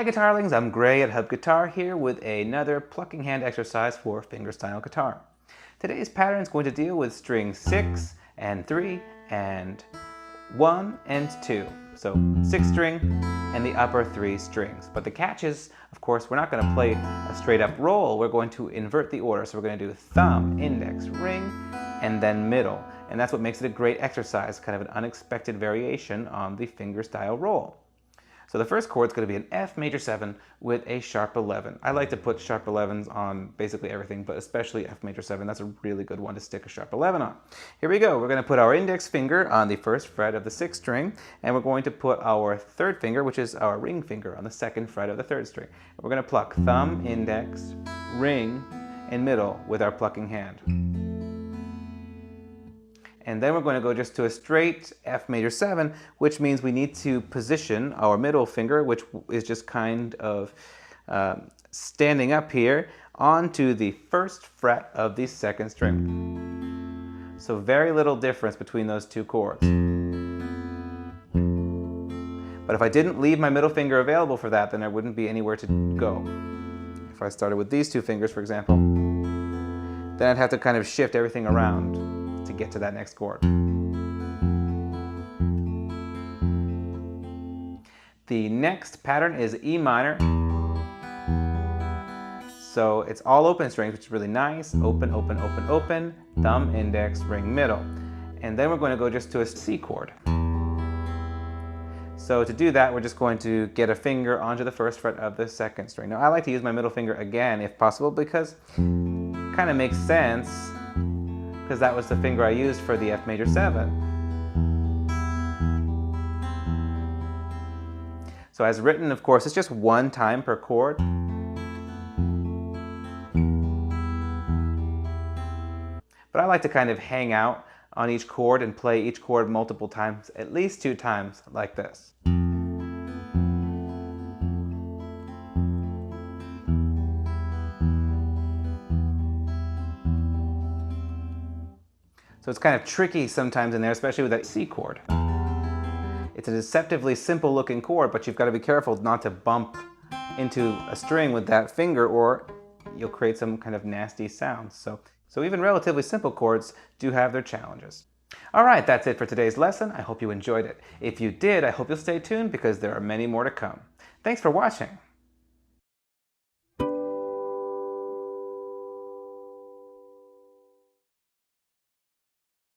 Hi guitarlings, I'm Gray at Hub Guitar here with another plucking hand exercise for fingerstyle guitar. Today's pattern is going to deal with string 6 and 3 and 1 and 2. So 6 string and the upper 3 strings. But the catch is, of course, we're not going to play a straight up roll. We're going to invert the order. So we're going to do thumb, index, ring, and then middle. And that's what makes it a great exercise, kind of an unexpected variation on the fingerstyle roll. So the first chord is going to be an F major 7 with a sharp 11. I like to put sharp 11s on basically everything, but especially F major 7. That's a really good one to stick a sharp 11 on. Here we go. We're going to put our index finger on the first fret of the 6th string, and we're going to put our third finger, which is our ring finger, on the 2nd fret of the 3rd string. We're going to pluck thumb, index, ring, and middle with our plucking hand. And then we're going to go just to a straight F major 7, which means we need to position our middle finger, which is just kind of standing up here, onto the 1st fret of the 2nd string. So very little difference between those two chords. But if I didn't leave my middle finger available for that, then there wouldn't be anywhere to go. If I started with these two fingers, for example, then I'd have to kind of shift everything around to get to that next chord. The next pattern is E minor. So it's all open strings, which is really nice. Open, open, open, open, thumb, index, ring, middle. And then we're going to go just to a C chord. So to do that, we're just going to get a finger onto the 1st fret of the 2nd string. Now I like to use my middle finger again if possible because it kind of makes sense, because that was the finger I used for the F major 7. So as written, of course, it's just one time per chord. But I like to kind of hang out on each chord and play each chord multiple times, at least 2 times, like this. So it's kind of tricky sometimes in there, especially with that C chord. It's a deceptively simple looking chord, but you've got to be careful not to bump into a string with that finger or you'll create some kind of nasty sounds. So even relatively simple chords do have their challenges. All right, that's it for today's lesson. I hope you enjoyed it. If you did, I hope you'll stay tuned because there are many more to come. Thanks for watching.